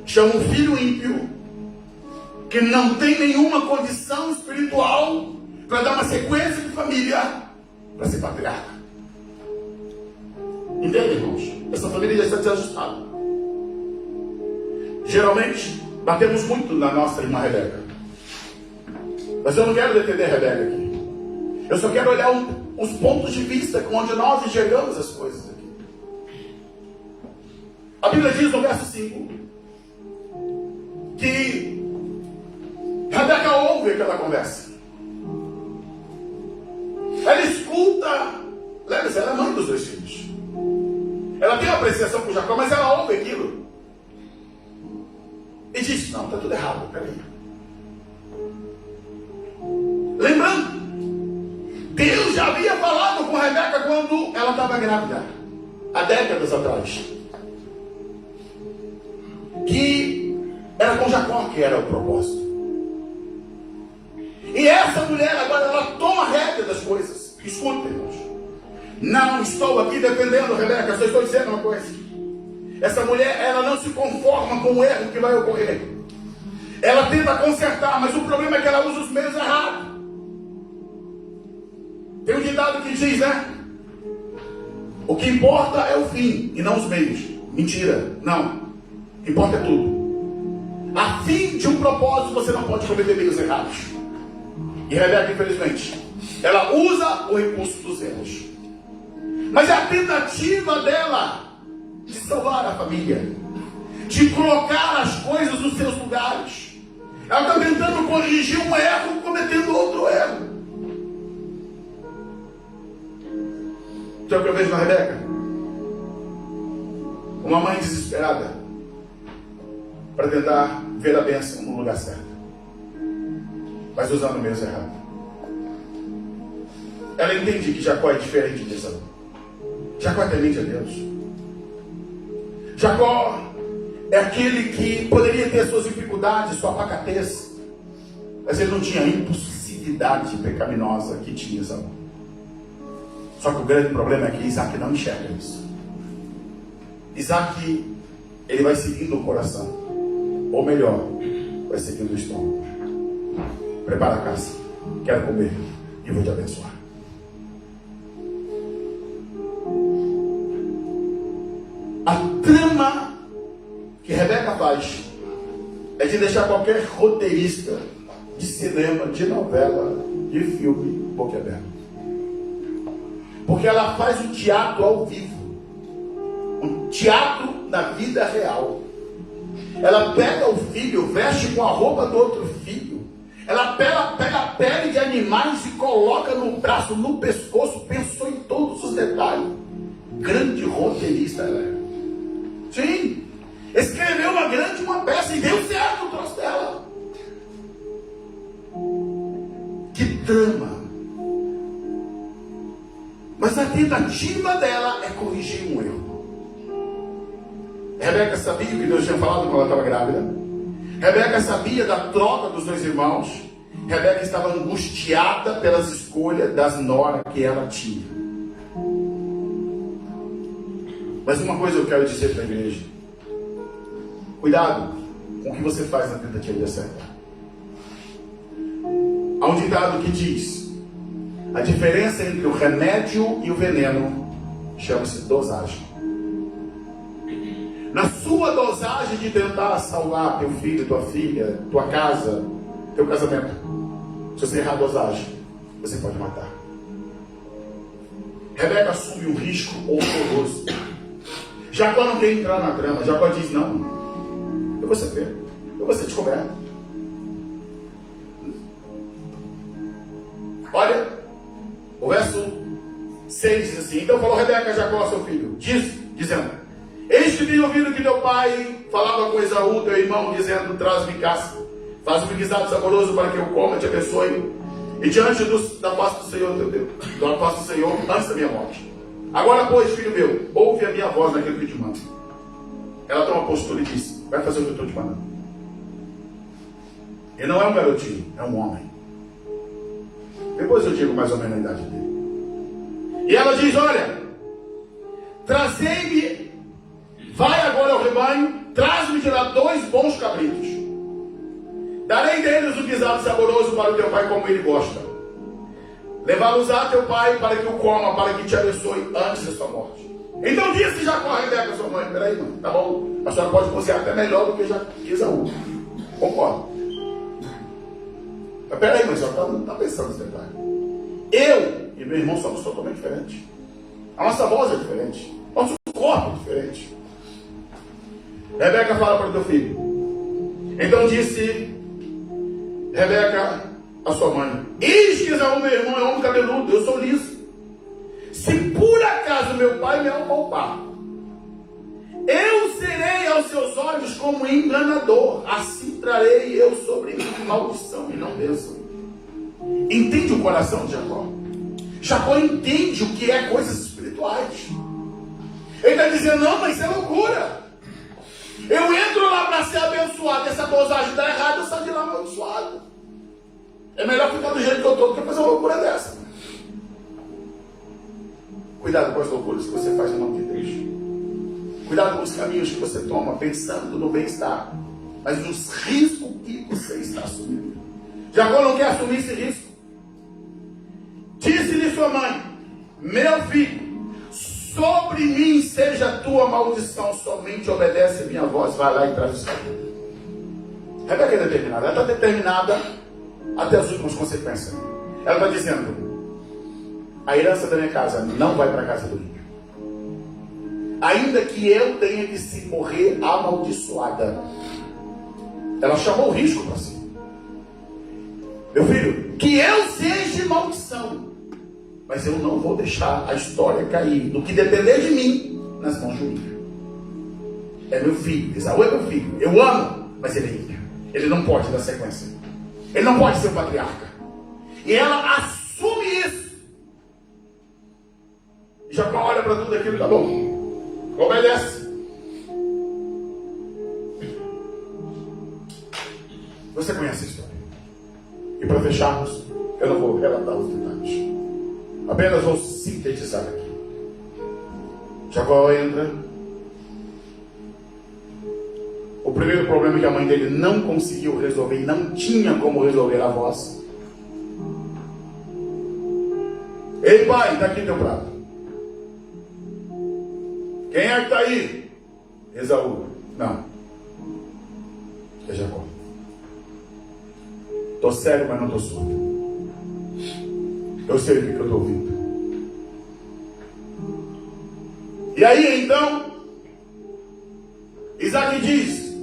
[SPEAKER 1] Chama um filho ímpio, que não tem nenhuma condição espiritual para dar uma sequência de família, para ser patriarca. Entende, irmãos? Essa família já está desajustada. Geralmente, batemos muito na nossa irmã Rebeca. Mas eu não quero defender a Rebeca aqui. Eu só quero olhar os pontos de vista onde nós enxergamos as coisas aqui. A Bíblia diz no verso 5 que Rebeca ouve aquela conversa. Ela escuta. Lembra-se, ela é mãe dos 2 filhos. Ela tem apreciação por Jacó, mas ela ouve aquilo e diz: não, está tudo errado, peraí. Lembrando, Deus já havia falado com Rebeca quando ela estava grávida, há décadas atrás, que era com Jacó que era o propósito. E essa mulher agora, ela toma a rédea das coisas. Escuta, irmãos. Não estou aqui defendendo Rebeca, só estou dizendo uma coisa. Essa mulher, ela não se conforma com o erro que vai ocorrer. Ela tenta consertar, mas o problema é que ela usa os meios errados. Tem um ditado que diz, né? O que importa é o fim e não os meios. Mentira, não. O que importa é tudo. A fim de um propósito, você não pode cometer meios errados. E Rebeca, infelizmente, ela usa o recurso dos erros. Mas é a tentativa dela de salvar a família, de colocar as coisas nos seus lugares. Ela está tentando corrigir um erro, cometendo outro erro. Então o que eu vejo na Rebeca? Uma mãe desesperada para tentar ver a bênção no lugar certo, mas usando o mesmo errado. Ela entende que Jacó é diferente de Esaú. Jacó é temente a Deus. Jacó é aquele que poderia ter suas dificuldades, sua pacatez, mas ele não tinha a impulsividade pecaminosa que tinha Esaú. Só que o grande problema é que Isaac não enxerga isso. Isaac, ele vai seguindo o coração, ou melhor, vai seguindo o estômago. Prepara a casa, quero comer e vou te abençoar. A trama que Rebeca faz é de deixar qualquer roteirista de cinema, de novela, de filme boquiaberto. Porque ela faz um teatro ao vivo, um teatro na vida real. Ela pega o filho, veste com a roupa do outro filho. Ela pega a pele de animais e coloca no braço, no pescoço. Pensou em todos os detalhes. Grande roteirista ela é. Sim, escreveu uma peça e deu certo o troço dela. Que trama. Mas a tentativa dela é corrigir um erro. Rebeca sabia o que Deus tinha falado quando ela estava grávida. Rebeca sabia da troca dos 2 irmãos. Rebeca estava angustiada pelas escolhas das noras que ela tinha. Mas uma coisa eu quero dizer para a igreja: cuidado com o que você faz na tentativa de acertar. Há um ditado que diz: a diferença entre o remédio e o veneno chama-se dosagem. Na sua dosagem de tentar salvar teu filho, tua filha, tua casa, teu casamento, se você errar a dosagem, você pode matar. Rebeca assume um risco horroroso. Jacó não quer entrar na trama. Jacó diz: não, eu vou ser pego, eu vou ser descoberto. Olha, o verso 6 diz assim: então falou Rebeca a Jacó, seu filho, dizendo: eis que tenho ouvido que teu pai falava com Esaú, teu irmão, dizendo: traz-me caça, faz-me guisado saboroso para que eu coma, te abençoe, e diante da face do Senhor, teu Deus, da face do Senhor, antes da minha morte. Agora, pois, filho meu, ouve a minha voz naquilo que eu te mando. Ela toma postura e diz: vai fazer o que eu estou te mandando. E não é um garotinho, é um homem. Depois eu digo mais ou menos a idade dele. E ela diz: olha, trazei-me, vai agora ao rebanho, traz-me de lá 2 bons cabritos. Darei deles um guisado saboroso para o teu pai, como ele gosta. Levá-los a teu pai para que o coma, para que te abençoe antes da sua morte. Então disse Jacó a Rebeca, sua mãe: peraí, mãe, tá bom, a senhora pode cozinhar até melhor do que Esaú. Concordo. Mas peraí, mas a senhora não está pensando nesse detalhe. Eu e meu irmão somos totalmente diferentes. A nossa voz é diferente. Nosso corpo é diferente. Rebeca fala para o teu filho. Então disse Rebeca a sua mãe: eis que Esaú, meu irmão, é homem cabeludo, eu sou liso. Se por acaso meu pai me apalpar, eu serei aos seus olhos como enganador. Assim trarei eu sobre mim maldição e não bênção. Entende o coração de Jacó? Jacó entende o que é coisas espirituais. Ele está dizendo: não, mas isso é loucura. Eu entro lá para ser abençoado, essa dosagem está errada, eu saio de lá abençoado. É melhor ficar do jeito que eu estou do que fazer uma loucura dessa. Cuidado com as loucuras que você faz no nome de Deus. Cuidado com os caminhos que você toma, pensando no bem-estar, mas nos riscos que você está assumindo. Jacó não quer assumir esse risco. Disse-lhe sua mãe: meu filho, sobre mim seja a tua maldição, somente obedece a minha voz, vai lá e traz o saco. Rebeca é determinada, ela está determinada até as últimas consequências. Ela está dizendo: a herança da minha casa não vai para a casa do ímpio, ainda que eu tenha que se morrer amaldiçoada. Ela chamou o risco para si. Meu filho, que eu seja maldição, mas eu não vou deixar a história cair, no que depender de mim, nas mãos do ímpio. É meu filho, Esaú é meu filho, eu amo, mas ele é ímpio. Ele não pode dar sequência, ele não pode ser o patriarca. E ela assume isso. E Jacó olha para tudo aquilo, tá bom, obedece. Você conhece a história. E para fecharmos, eu não vou relatar os detalhes, apenas vou sintetizar aqui. Jacó entra. O primeiro problema que a mãe dele não conseguiu resolver, e não tinha como resolver, a voz. Ei, pai, está aqui teu prato. Quem é que está aí? Esaú. Não, é Jacó. Estou sério, mas não estou surdo. Eu sei o que eu estou ouvindo. E aí então Isaac diz: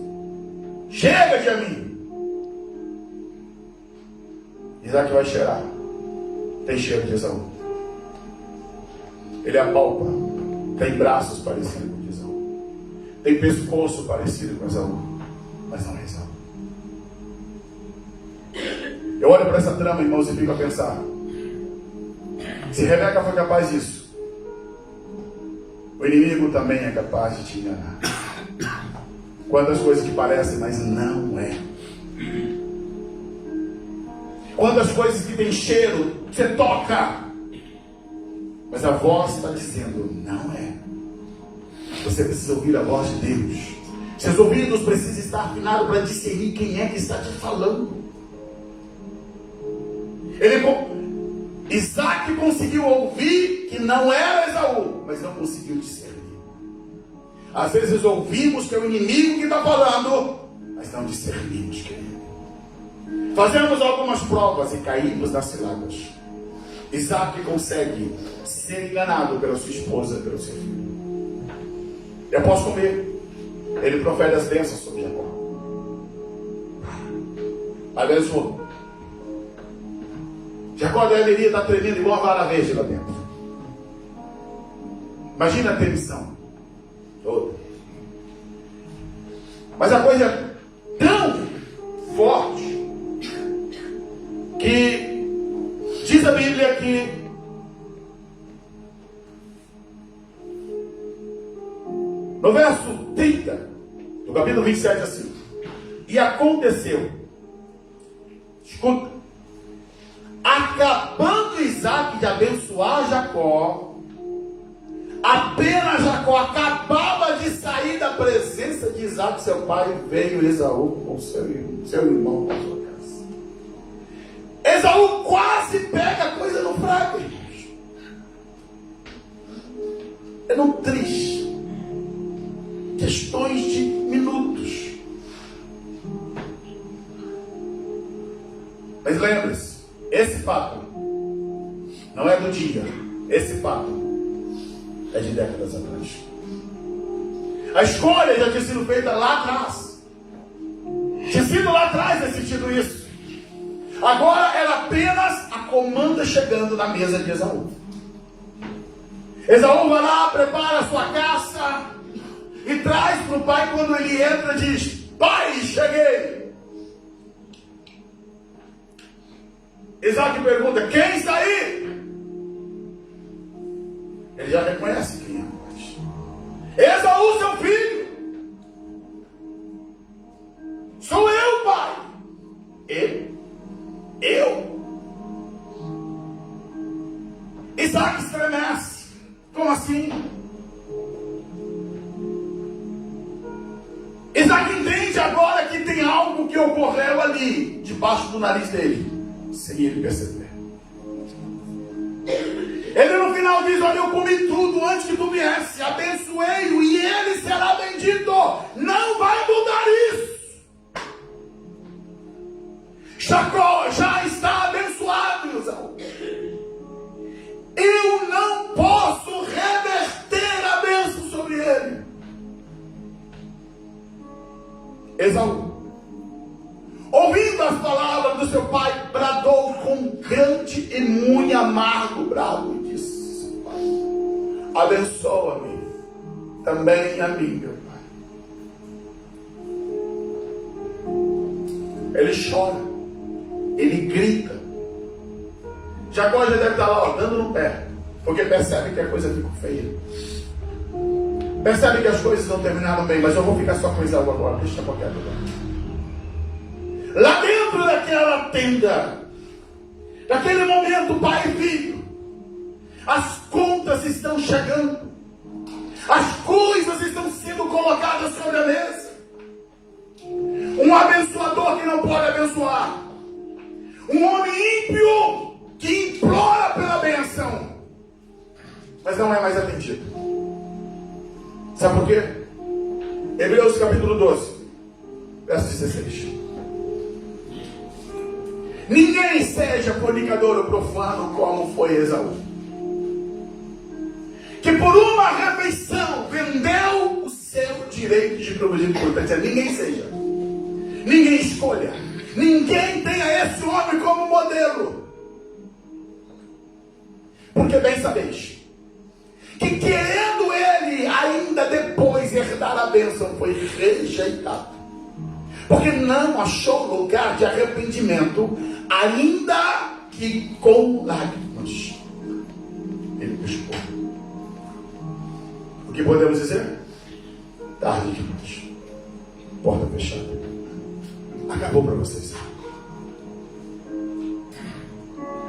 [SPEAKER 1] chega-te a mim. Isaac vai cheirar. Tem cheiro de Esaú. Ele apalpa. Tem braços parecidos com Esaú. Tem pescoço parecido com Esaú. Mas não é Esaú. Eu olho para essa trama, irmãos, e fico a pensar: se Rebeca foi capaz disso, o inimigo também é capaz de te enganar. Quantas coisas que parecem, mas não é. Quantas coisas que tem cheiro, você toca, mas a voz está dizendo: não é. Você precisa ouvir a voz de Deus. Seus ouvidos precisam estar afinados para discernir quem é que está te falando. Isaac conseguiu ouvir que não era Esaú, mas não conseguiu discernir. Às vezes ouvimos que é o inimigo que está falando, mas não discernimos quem é. Fazemos algumas provas e caímos nas ciladas. Isaac consegue ser enganado pela sua esposa, pelo seu filho. Eu posso comer. Ele profere as bênçãos sobre Jacó. Abençoou. Jacó deveria estar tremendo igual uma vara verde lá dentro. Imagina a tensão toda. Mas a coisa é tão forte que diz a Bíblia que no verso 30 do capítulo 27 assim: e aconteceu, escuta, acabando Isaac de abençoar Jacó, apenas Jacó acabava de sair da presença de Isaac, seu pai, veio Esaú com seu irmão para sua casa. Esaú quase pega a coisa no fraco. É no triste. Questões de minutos. Mas lembre-se, esse fato não é do dia. Esse fato é de décadas atrás. A escolha já tinha sido feita lá atrás. Tinha sido lá atrás decidido isso. Agora era apenas a comanda chegando na mesa de Esaú. Esaú vai lá, prepara a sua caça e traz para o pai. Quando ele entra, diz: pai, cheguei. Isaac pergunta: quem está aí? Ele já reconhece quem é. Esaú, seu filho. Sou eu, pai. Eu? Isaac estremece. Como assim? Isaac entende agora que tem algo que ocorreu ali, debaixo do nariz dele, sem ele perceber. Ele no final diz: olha, eu comi tudo antes que tu viesse, abençoei-o e ele será bendito. Não vai mudar isso. Jacó já está abençoado, Esaú. Eu não posso reverter a bênção sobre ele. Esaú, ouvindo as palavras do seu pai, bradou com grande e muito amargo brado e disse: pai, abençoa-me também a mim, meu pai. Ele chora, ele grita. Jacó já deve estar lá, dando no pé, porque percebe que a coisa ficou feia. Percebe que as coisas não terminaram bem. Mas eu vou ficar só com Esaú agora. Deixa eu quieto lá dentro daquela tenda, naquele momento, pai e filho, as contas estão chegando, as coisas estão sendo colocadas sobre a mesa. Um abençoador que não pode abençoar, um homem ímpio que implora pela bênção, mas não é mais atendido. Sabe por quê? Hebreus capítulo 12, verso 16. Ninguém seja fornicador ou profano como foi Esaú, que por uma refeição vendeu o seu direito de primogenitura. Ninguém seja, ninguém escolha, ninguém tenha esse homem como modelo, porque bem sabeis que querendo ele ainda depois herdar a bênção, foi rejeitado, porque não achou lugar de arrependimento, ainda que com lágrimas ele buscou. O que podemos dizer? Tarde demais, porta fechada, acabou para vocês.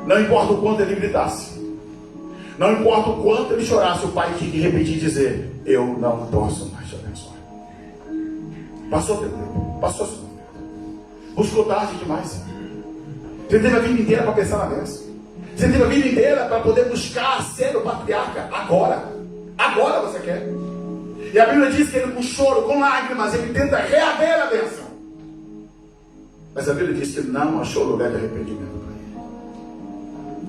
[SPEAKER 1] Não importa o quanto ele gritasse, não importa o quanto ele chorasse, o pai tinha que repetir e dizer: eu não posso mais te abençoar. Passou o teu tempo, passou o seu momento, buscou tarde demais. Você teve a vida inteira para pensar na bênção, você teve a vida inteira para poder buscar ser o patriarca. Agora você quer. E a Bíblia diz que ele, com choro, com lágrimas, ele tenta reaver a bênção, mas a Bíblia diz que ele não achou lugar de arrependimento para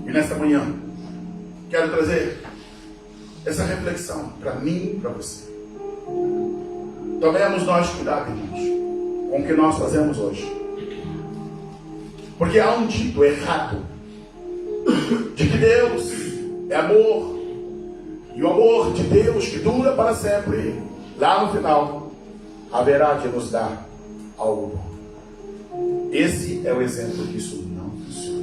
[SPEAKER 1] ele. E nesta manhã, quero trazer essa reflexão para mim e para você. Tomemos nós cuidado, irmãos, com o que nós fazemos hoje. Porque há um dito errado de que Deus é amor, e o amor de Deus que dura para sempre, lá no final, haverá de nos dar algo bom. Esse é o exemplo que isso não funciona.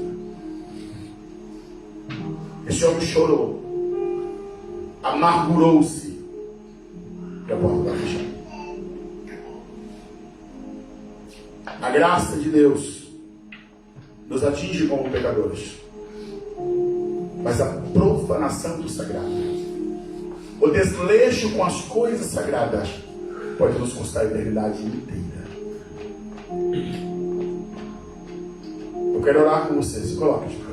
[SPEAKER 1] Esse homem chorou, amargurou-se, e a porta está fechada. A graça de Deus nos atinge como pecadores, mas a profanação do sagrado, o desleixo com as coisas sagradas, pode nos custar a eternidade inteira. Eu quero orar com você. Se coloque de pé.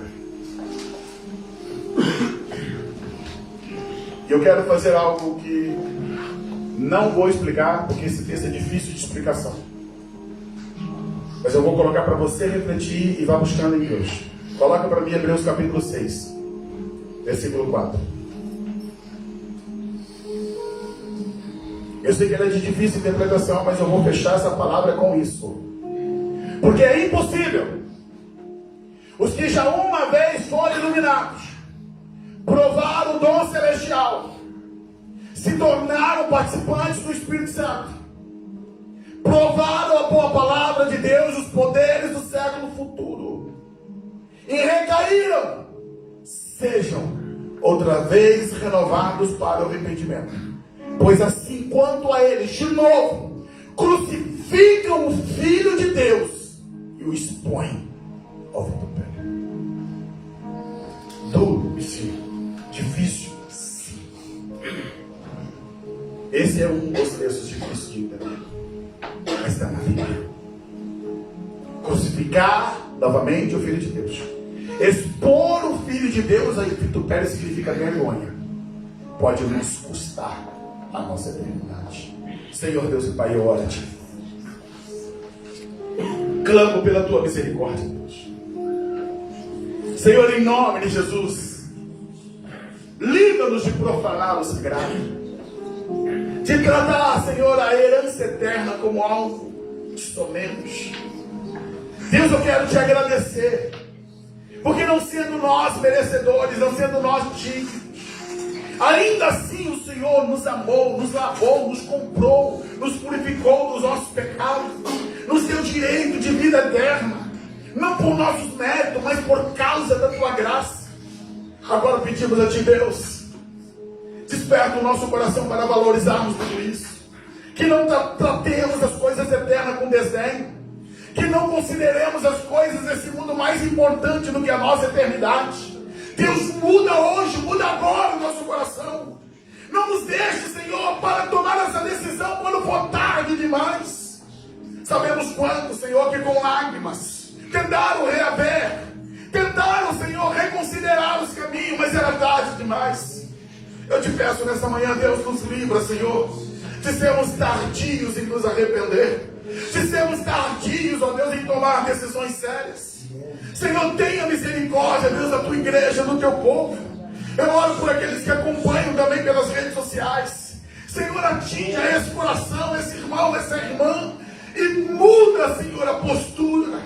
[SPEAKER 1] Eu quero fazer algo que não vou explicar, porque esse texto é difícil de explicação. Mas eu vou colocar para você refletir e vá buscando em Deus. Coloca para mim Hebreus capítulo 6, versículo 4. Eu sei que ela é de difícil interpretação, mas eu vou fechar essa palavra com isso. Porque é impossível os que já uma vez foram iluminados, provaram o dom celestial, se tornaram participantes do Espírito Santo, provaram a boa palavra de Deus, os poderes do século futuro, e recaíram, sejam outra vez renovados para o arrependimento. Pois assim quanto a eles, de novo, crucificam o Filho de Deus e o expõem ao vitupério. Duro, sim. Difícil, sim. Esse é um dos textos difíceis de entender, mas está na Bíblia. Crucificar novamente o Filho de Deus, expor o Filho de Deus ao vitupério significa vergonha. Pode nos custar a nossa eternidade. Senhor Deus e Pai, eu oro a Ti. Clamo pela Tua misericórdia, Deus. Senhor, em nome de Jesus, livra-nos de profanar o sagrado, de tratar, Senhor, a herança eterna como algo de somenos. Deus, eu quero Te agradecer, porque não sendo nós merecedores, não sendo nós dignos, ainda assim o Senhor nos amou, nos lavou, nos comprou, nos purificou dos nossos pecados, nos deu direito de vida eterna, não por nossos méritos, mas por causa da Tua graça. Agora pedimos a Ti, Deus, desperta o nosso coração para valorizarmos tudo isso, que não tratemos as coisas eternas com desdém, que não consideremos as coisas desse mundo mais importante do que a nossa eternidade. Deus, muda hoje, muda agora o nosso coração. Não nos deixe, Senhor, para tomar essa decisão quando for tarde demais. Sabemos quanto, Senhor, que com lágrimas tentaram reaver, tentaram, Senhor, reconsiderar os caminhos, mas era tarde demais. Eu te peço nessa manhã, Deus, nos livra, Senhor, de sermos tardios em nos arrepender, de sermos tardios, ó Deus, em tomar decisões sérias. Senhor, tenha misericórdia, Deus, da Tua igreja, do Teu povo. Eu oro por aqueles que acompanham também pelas redes sociais. Senhor, atinja esse coração, esse irmão, essa irmã, e muda, Senhor, a postura.